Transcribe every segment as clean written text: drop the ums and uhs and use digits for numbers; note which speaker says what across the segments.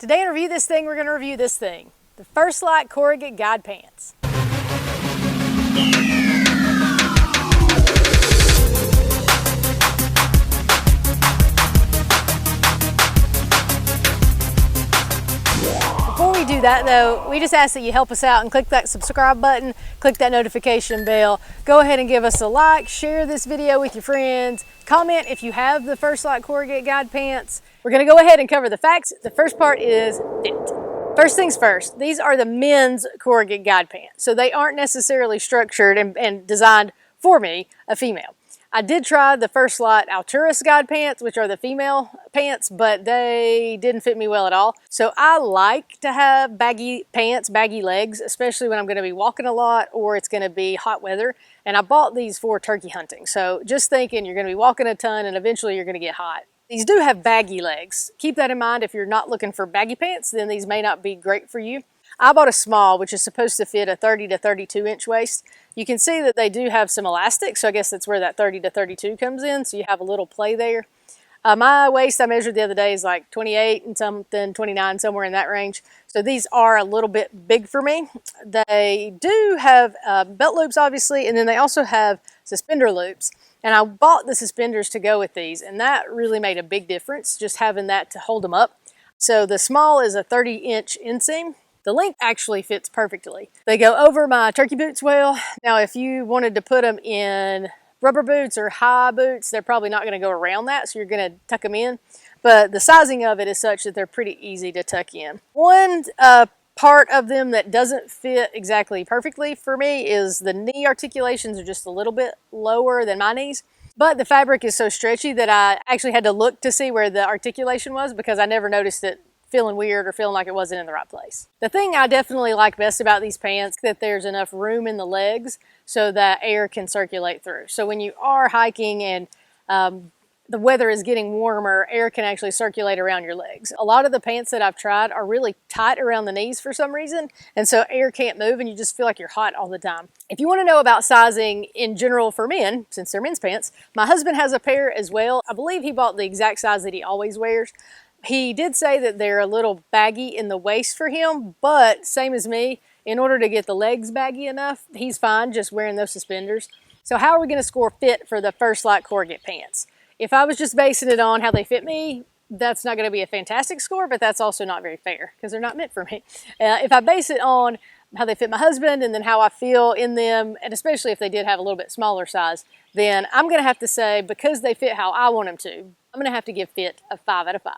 Speaker 1: Today to review this thing, we're going to review this thing, the First Lite Corrugate Guide Pants. Before we do that though, we just ask that you help us out and click that subscribe button, click that notification bell, go ahead and give us a like, share this video with your friends, comment if you have the First Lite Corrugate Guide Pants. We're going to go ahead and cover the facts. The first part is fit. First things first, these are the men's Corrugate Guide Pants, so they aren't necessarily structured and designed for me, a female. I did try the First Lite Alturas Guide Pants, which are the female pants, but they didn't fit me well at all. So I like to have baggy pants, baggy legs, especially when I'm going to be walking a lot or it's going to be hot weather. And I bought these for turkey hunting. So just thinking you're going to be walking a ton and eventually you're going to get hot. These do have baggy legs. Keep that in mind. If you're not looking for baggy pants, then these may not be great for you. I bought a small, which is supposed to fit a 30 to 32 inch waist. You can see that they do have some elastic, so I guess that's where that 30 to 32 comes in, so you have a little play there. My waist I measured the other day is like 28 and something, 29, somewhere in that range. So these are a little bit big for me. They do have belt loops, obviously, and then they also have suspender loops. And I bought the suspenders to go with these, and that really made a big difference, just having that to hold them up. So the small is a 30-inch inseam. The length actually fits perfectly. They go over my turkey boots well. Now, if you wanted to put them in rubber boots or high boots, they're probably not going to go around that, so you're going to tuck them in. But the sizing of it is such that they're pretty easy to tuck in. One part of them that doesn't fit exactly perfectly for me is the knee articulations are just a little bit lower than my knees. But the fabric is so stretchy that I actually had to look to see where the articulation was because I never noticed it feeling weird or feeling like it wasn't in the right place. The thing I definitely like best about these pants is that there's enough room in the legs so that air can circulate through. So when you are hiking and the weather is getting warmer, air can actually circulate around your legs. A lot of the pants that I've tried are really tight around the knees for some reason, and so air can't move and you just feel like you're hot all the time. If you want to know about sizing in general for men, since they're men's pants, my husband has a pair as well. I believe he bought the exact size that he always wears. He did say that they're a little baggy in the waist for him, but same as me, in order to get the legs baggy enough, he's fine just wearing those suspenders. So how are we going to score fit for the First Lite Corrugate pants? If I was just basing it on how they fit me, that's not going to be a fantastic score, but that's also not very fair because they're not meant for me. If I base it on how they fit my husband and then how I feel in them, and especially if they did have a little bit smaller size, then I'm going to have to say, because they fit how I want them to, I'm going to have to give fit a 5 out of 5.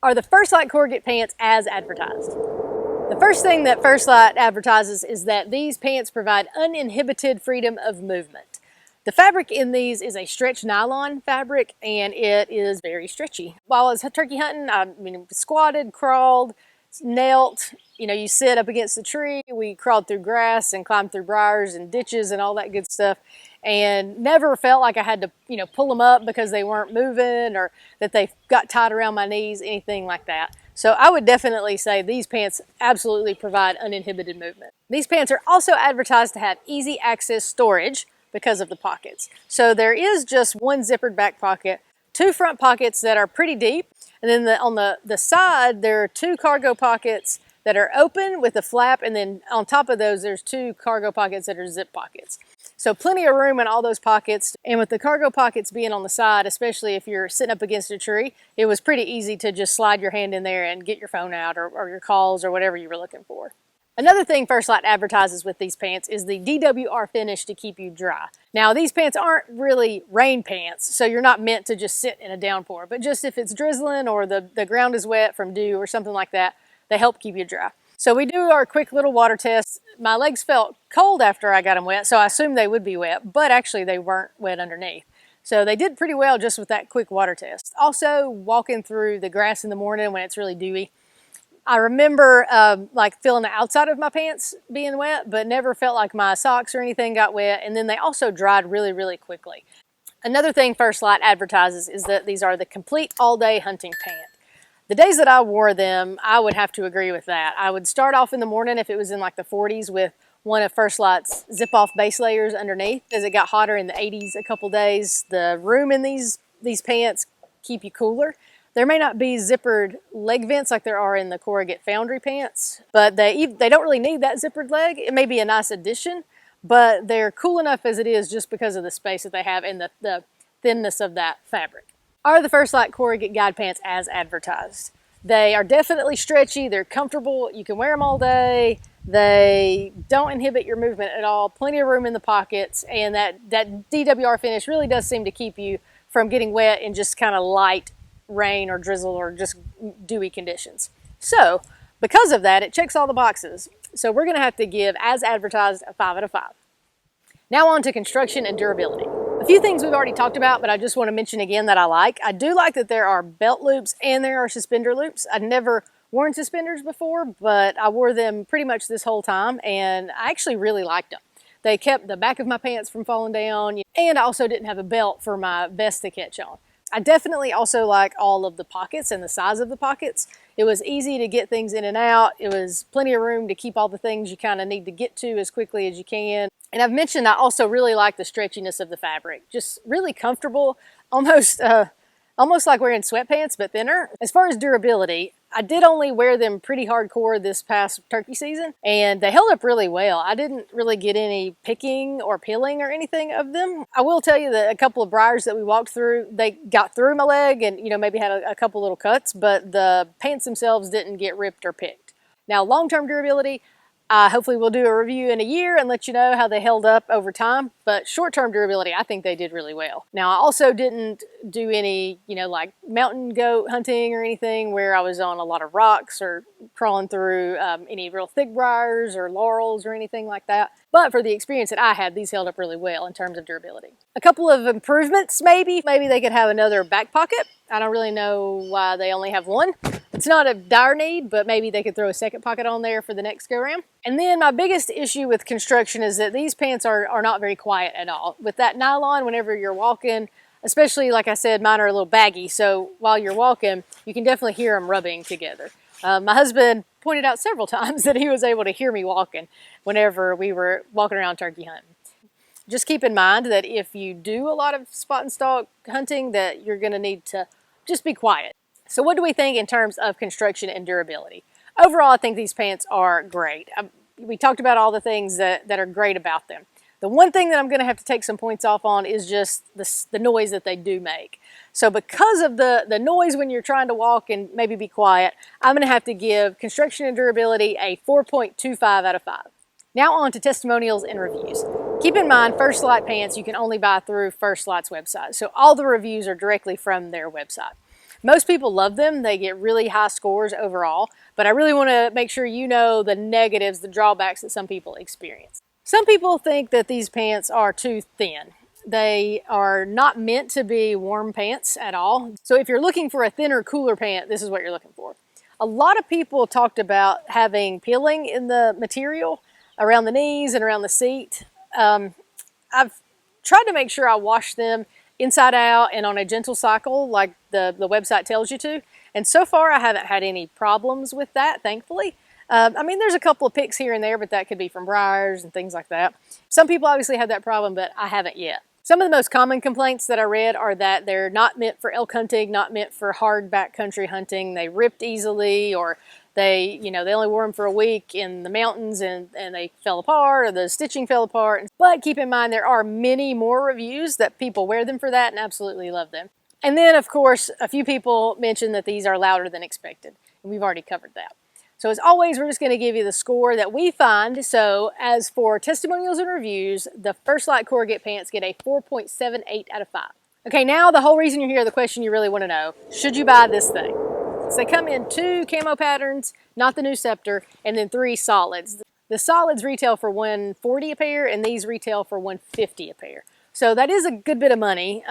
Speaker 1: Are the First Lite Corrugate pants as advertised? The first thing that First Lite advertises is that these pants provide uninhibited freedom of movement. The fabric in these is a stretch nylon fabric and it is very stretchy. While I was turkey hunting, I squatted, crawled, knelt, you sit up against the tree. We crawled through grass and climbed through briars and ditches and all that good stuff, and never felt like I had to, pull them up because they weren't moving or that they got tied around my knees, anything like that. So I would definitely say these pants absolutely provide uninhibited movement. These pants are also advertised to have easy access storage because of the pockets. So there is just one zippered back pocket, 2 front pockets that are pretty deep, and then on the side there are 2 cargo pockets that are open with a flap, and then on top of those there's 2 cargo pockets that are zip pockets. So plenty of room in all those pockets, and with the cargo pockets being on the side, especially if you're sitting up against a tree, it was pretty easy to just slide your hand in there and get your phone out or your calls or whatever you were looking for. Another thing First Lite advertises with these pants is the DWR finish to keep you dry. Now these pants aren't really rain pants, so you're not meant to just sit in a downpour, but just if it's drizzling or the ground is wet from dew or something like that, they help keep you dry. So we do our quick little water test. My legs felt cold after I got them wet, so I assumed they would be wet, but actually they weren't wet underneath. So they did pretty well just with that quick water test. Also, walking through the grass in the morning when it's really dewy, I remember like feeling the outside of my pants being wet, but never felt like my socks or anything got wet, and then they also dried really, really quickly. Another thing First Lite advertises is that these are the complete all-day hunting pant. The days that I wore them, I would have to agree with that. I would start off in the morning if it was in like the 40s with one of First Lite's zip-off base layers underneath. As it got hotter in the 80s a couple days, the room in these pants keep you cooler. There may not be zippered leg vents like there are in the Corrugate Foundry pants, but they don't really need that zippered leg. It may be a nice addition, but they're cool enough as it is just because of the space that they have and the thinness of that fabric. Are the First Lite Corrugate guide pants as advertised? They are definitely stretchy, they're comfortable, you can wear them all day, they don't inhibit your movement at all, plenty of room in the pockets, and that DWR finish really does seem to keep you from getting wet in just kind of light rain or drizzle or just dewy conditions. So, because of that, it checks all the boxes. So we're going to have to give, as advertised, a 5 out of 5. Now on to construction and durability. A few things we've already talked about, but I just want to mention again that I like. I do like that there are belt loops and there are suspender loops. I'd never worn suspenders before, but I wore them pretty much this whole time, and I actually really liked them. They kept the back of my pants from falling down, and I also didn't have a belt for my vest to catch on. I definitely also like all of the pockets and the size of the pockets. It was easy to get things in and out. It was plenty of room to keep all the things you kind of need to get to as quickly as you can. And I've mentioned I also really like the stretchiness of the fabric. Just really comfortable, almost like wearing sweatpants, but thinner. As far as durability, I did only wear them pretty hardcore this past turkey season, and they held up really well. I didn't really get any picking or peeling or anything of them. I will tell you that a couple of briars that we walked through, they got through my leg and maybe had a couple little cuts, but the pants themselves didn't get ripped or picked. Now, long-term durability, hopefully we'll do a review in a year and let you know how they held up over time. But short-term durability, I think they did really well. Now, I also didn't do any, like mountain goat hunting or anything where I was on a lot of rocks or crawling through any real thick briars or laurels or anything like that. But for the experience that I had, these held up really well in terms of durability. A couple of improvements, maybe they could have another back pocket. I don't really know why they only have one. It's not a dire need, but maybe they could throw a second pocket on there for the next go-round. And then my biggest issue with construction is that these pants are not very quiet at all. With that nylon, whenever you're walking, especially like I said, mine are a little baggy, so while you're walking, you can definitely hear them rubbing together. My husband pointed out several times that he was able to hear me walking whenever we were walking around turkey hunting. Just keep in mind that if you do a lot of spot and stalk hunting, that you're going to need to just be quiet. So what do we think in terms of construction and durability? Overall, I think these pants are great. We talked about all the things that are great about them. The one thing that I'm going to have to take some points off on is just the noise that they do make. So because of the noise when you're trying to walk and maybe be quiet, I'm going to have to give construction and durability a 4.25 out of 5. Now on to testimonials and reviews. Keep in mind, First Lite pants you can only buy through First Lite's website. So all the reviews are directly from their website. Most people love them. They get really high scores overall, but I really want to make sure you know the negatives, the drawbacks that some people experience. Some people think that these pants are too thin. They are not meant to be warm pants at all. So if you're looking for a thinner, cooler pant, this is what you're looking for. A lot of people talked about having peeling in the material around the knees and around the seat. I've tried to make sure I wash them inside out and on a gentle cycle like the website tells you to. And so far I haven't had any problems with that, thankfully. I mean, there's a couple of picks here and there, but that could be from briars and things like that. Some people obviously have that problem, but I haven't yet. Some of the most common complaints that I read are that they're not meant for elk hunting, not meant for hard backcountry hunting. They ripped easily, or they only wore them for a week in the mountains and they fell apart, or the stitching fell apart. But keep in mind, there are many more reviews that people wear them for that and absolutely love them. And then, of course, a few people mentioned that these are louder than expected, and we've already covered that. So as always, we're just going to give you the score that we find. So as for testimonials and reviews, the First Lite Corrugate pants get a 4.78 out of 5. Okay, now the whole reason you're here, the question you really want to know, should you buy this thing? So they come in 2 camo patterns, not the new scepter, and then 3 solids. The solids retail for $140 a pair, and these retail for $150 a pair. So that is a good bit of money,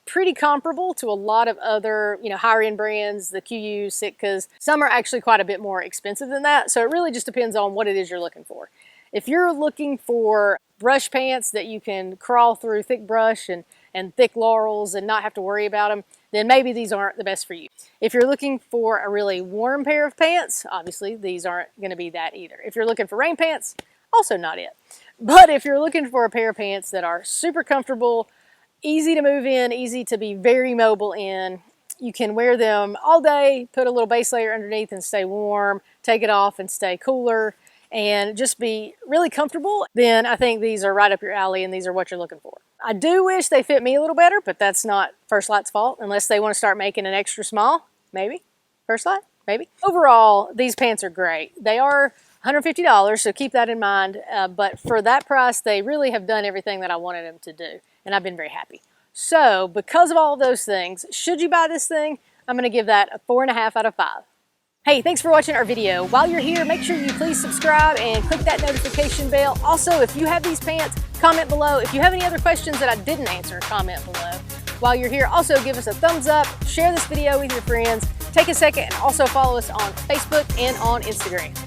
Speaker 1: pretty comparable to a lot of other, higher end brands, the QUs, Sitkas. Some are actually quite a bit more expensive than that. So it really just depends on what it is you're looking for. If you're looking for brush pants that you can crawl through thick brush and thick laurels and not have to worry about them, then maybe these aren't the best for you. If you're looking for a really warm pair of pants, obviously these aren't going to be that either. If you're looking for rain pants, also not it. But if you're looking for a pair of pants that are super comfortable, easy to move in, easy to be very mobile in, You can wear them all day, put a little base layer underneath and stay warm, take it off and stay cooler, and just be really comfortable. Then I think these are right up your alley and these are what you're looking for. I do wish they fit me a little better, but that's not First Lite's fault unless they want to start making an extra small. Maybe. First Lite? Maybe. Overall, these pants are great. They are $150, so keep that in mind. But for that price, they really have done everything that I wanted them to do, and I've been very happy. So because of all of those things, should you buy this thing? I'm going to give that a 4.5 out of 5. Hey, thanks for watching our video. While you're here, make sure you please subscribe and click that notification bell. Also, if you have these pants, comment below. If you have any other questions that I didn't answer, comment below. While you're here, also give us a thumbs up, share this video with your friends, take a second and also follow us on Facebook and on Instagram.